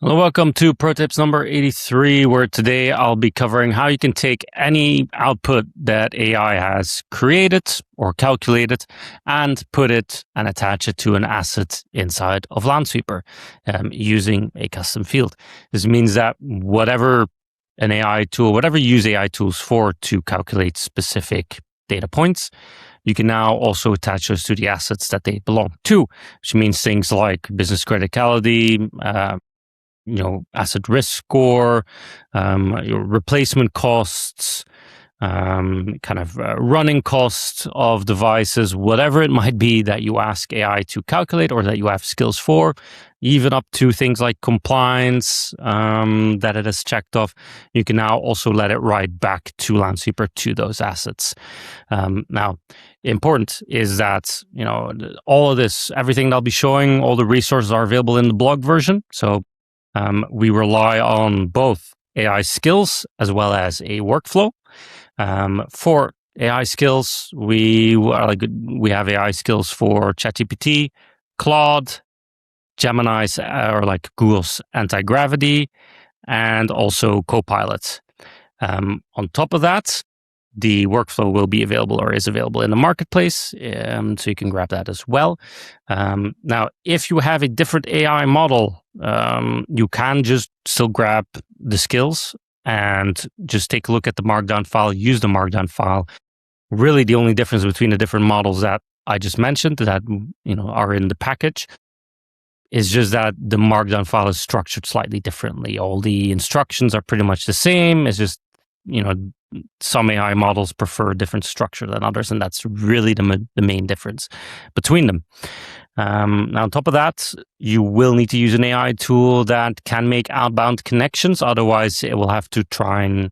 Hello, welcome to Pro Tips number 83, where today I'll be covering how you can take any output that AI has created or calculated and put it and attach it to an asset inside of Lansweeper using a custom field. This means that whatever you use AI tools for to calculate specific data points, you can now also attach those to the assets that they belong to, which means things like business criticality, asset risk score, your replacement costs, running costs of devices, whatever it might be that you ask AI to calculate or that you have skills for, even up to things like compliance that it has checked off. You can now also let it write back to Lansweeper to those assets. Now, important is that all of this, everything that I'll be showing, all the resources are available in the blog version. So we rely on both AI skills as well as a workflow. For AI skills, we have AI skills for ChatGPT, Claude, Gemini's or like Google's anti-gravity, and also Copilot. On top of that, the workflow will be available or is available in the marketplace, so you can grab that as well. Now, if you have a different AI model, you can just still grab the skills and just take a look at the Markdown file, use the Markdown file. Really, the only difference between the different models that I just mentioned that are in the package is just that the Markdown file is structured slightly differently. All the instructions are pretty much the same. It's just some AI models prefer a different structure than others, and that's really the main difference between them. Now, on top of that, you will need to use an AI tool that can make outbound connections. Otherwise, it will have to try and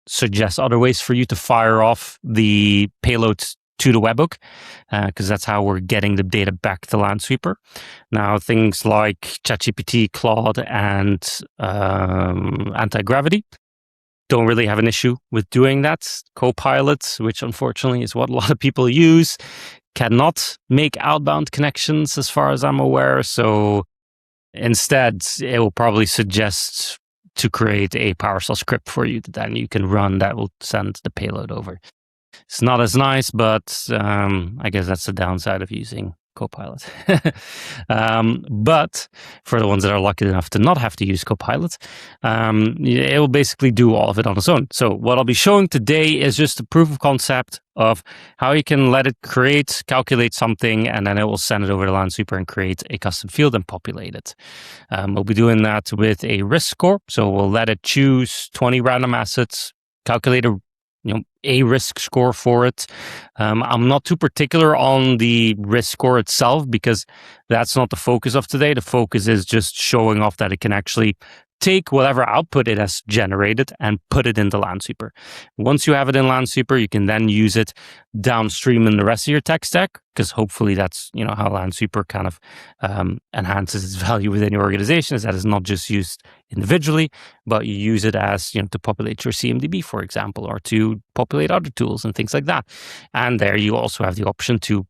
suggest other ways for you to fire off the payloads to the webhook, because that's how we're getting the data back to Lansweeper. Now, things like ChatGPT, Claude, and anti-gravity don't really have an issue with doing that. Copilot, which unfortunately is what a lot of people use, cannot make outbound connections as far as I'm aware. So instead, it will probably suggest to create a PowerShell script for you that then you can run that will send the payload over. It's not as nice, but I guess that's the downside of using Copilot. But for the ones that are lucky enough to not have to use Copilot, it will basically do all of it on its own. So what I'll be showing today is just a proof of concept of how you can let it calculate something, and then it will send it over to Lansweeper and create a custom field and populate it. We'll be doing that with a risk score. So we'll let it choose 20 random assets, calculate a risk score for it. I'm not too particular on the risk score itself because that's not the focus of today. The focus is just showing off that it can actually take whatever output it has generated and put it into Lansweeper. Once you have it in Lansweeper, you can then use it downstream in the rest of your tech stack, because hopefully that's how Lansweeper kind of enhances its value within your organization, is that it's not just used individually, but you use it as to populate your CMDB, for example, or to populate other tools and things like that. And there you also have the option to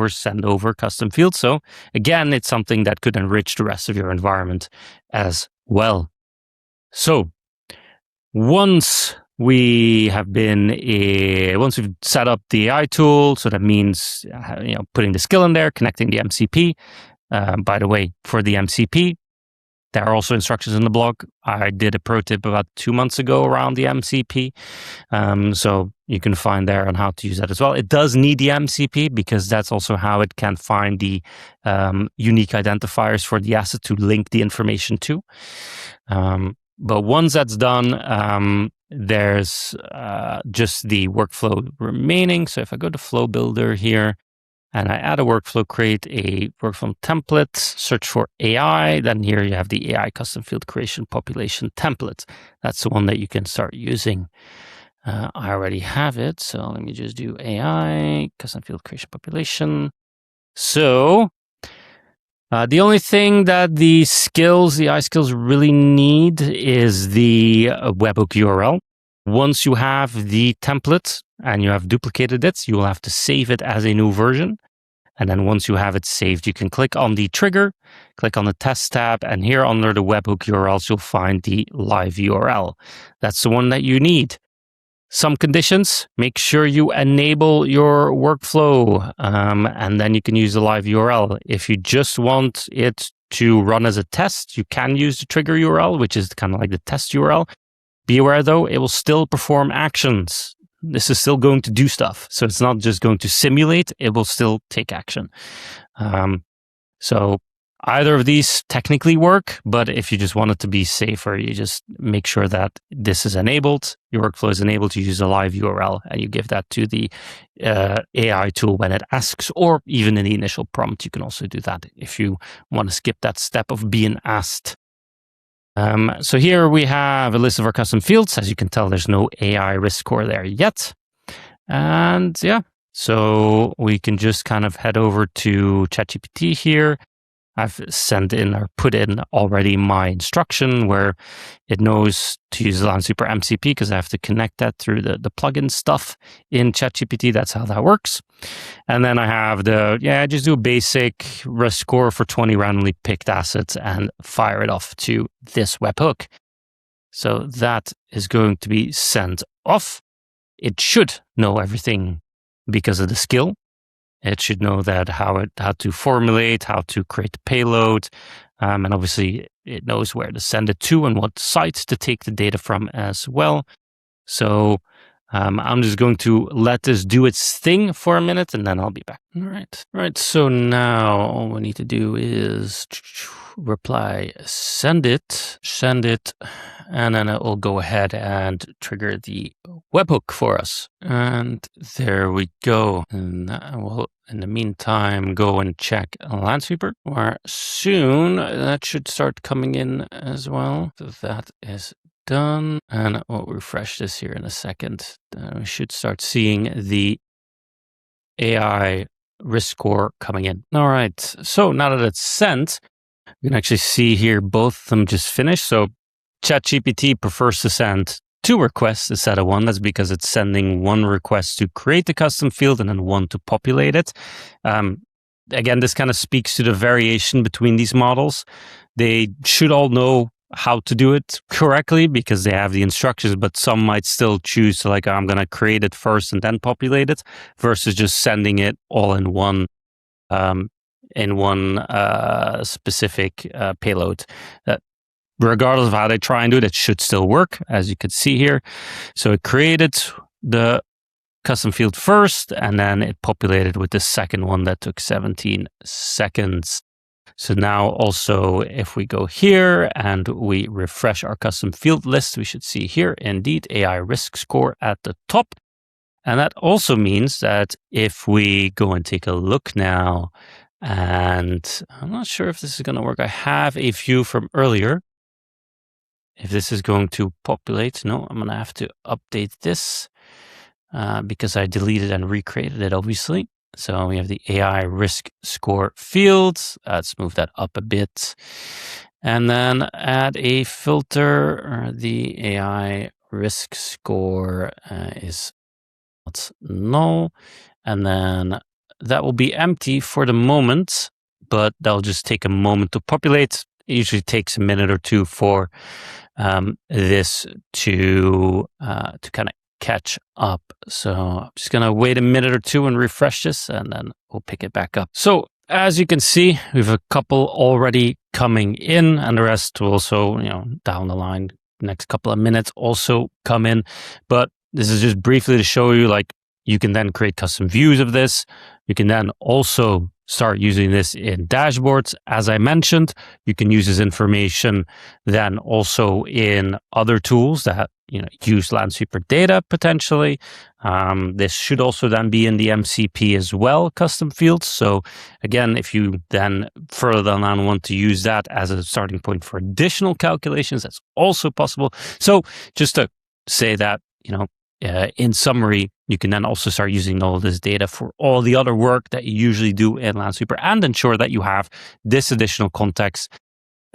send over custom fields. So again, it's something that could enrich the rest of your environment as well. So once we've set up the AI tool, so that means putting the skill in there, connecting the MCP. By the way, for the MCP, there are also instructions in the blog. I did a pro tip about 2 months ago around the MCP. So you can find there on how to use that as well. It does need the MCP because that's also how it can find the unique identifiers for the asset to link the information to. But once that's done, there's just the workflow remaining. So if I go to Flow Builder here, and I add a workflow, create a workflow template, search for AI. Then here you have the AI custom field creation population template. That's the one that you can start using. I already have it. So let me just do AI custom field creation population. So the only thing that the AI skills really need is the webhook URL. Once you have the template and you have duplicated it, you will have to save it as a new version. And then once you have it saved, you can click on the trigger, click on the test tab, and here under the webhook URLs, you'll find the live URL. That's the one that you need. Some conditions, make sure you enable your workflow, and then you can use the live URL. If you just want it to run as a test, you can use the trigger URL, which is kind of like the test URL. Be aware though, it will still perform actions. This is still going to do stuff. So it's not just going to simulate, it will still take action. So either of these technically work, but if you just want it to be safer, you just make sure that this is enabled, your workflow is enabled to use a live URL, and you give that to the AI tool when it asks, or even in the initial prompt, you can also do that if you want to skip that step of being asked. So here we have a list of our custom fields. As you can tell, there's no AI risk score there yet. And yeah, so we can just kind of head over to ChatGPT here. I've sent in or put in already my instruction where it knows to use Lansweeper MCP because I have to connect that through the plugin stuff in ChatGPT. That's how that works. And then I have just do a basic risk score for 20 randomly picked assets and fire it off to this webhook. So that is going to be sent off. It should know everything because of the skill. It should know that how to formulate, how to create the payload, and obviously it knows where to send it to and what sites to take the data from as well. So I'm just going to let this do its thing for a minute, and then I'll be back. All right. So now all we need to do is reply, send it, and then it will go ahead and trigger the webhook for us. And there we go. And I will, in the meantime, go and check Lansweeper, where soon that should start coming in as well. So that is done. And we'll refresh this here in a second. We should start seeing the AI risk score coming in. All right. So now that it's sent, you can actually see here both of them just finished. So ChatGPT prefers to send 2 requests instead of 1. That's because it's sending 1 request to create the custom field and then 1 to populate it. Again, this kind of speaks to the variation between these models. They should all know how to do it correctly because they have the instructions, but some might still choose to I'm going to create it first and then populate it versus just sending it all in one specific payload. Regardless of how they try and do it, it should still work, as you can see here. So it created the custom field first, and then it populated with the second one that took 17 seconds. So now also, if we go here and we refresh our custom field list, we should see here, indeed, AI risk score at the top. And that also means that if we go and take a look now, and I'm not sure if this is going to work. I have a view from earlier. If this is going to populate, no, I'm going to have to update this because I deleted and recreated it, obviously. So we have the AI risk score field. Let's move that up a bit. And then add a filter. The AI risk score is not null. And then that will be empty for the moment, but that'll just take a moment to populate. It usually takes a minute or two for this to kind of catch up. So I'm just going to wait a minute or two and refresh this, and then we'll pick it back up. So as you can see, we have a couple already coming in, and the rest will also, down the line, next couple of minutes also come in. But this is just briefly to show you, you can then create custom views of this. You can then also start using this in dashboards. As I mentioned, you can use this information then also in other tools that use Lansweeper data potentially. This should also then be in the MCP as well, custom fields. So again, if you then further down want to use that as a starting point for additional calculations, that's also possible. So just to say that, in summary, you can then also start using all of this data for all the other work that you usually do in Lansweeper and ensure that you have this additional context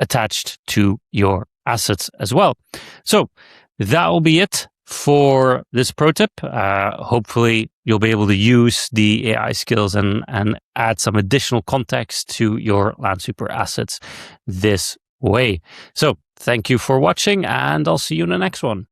attached to your assets as well. So that will be it for this pro tip. Hopefully you'll be able to use the AI skills and add some additional context to your Lansweeper assets this way. So thank you for watching, and I'll see you in the next one.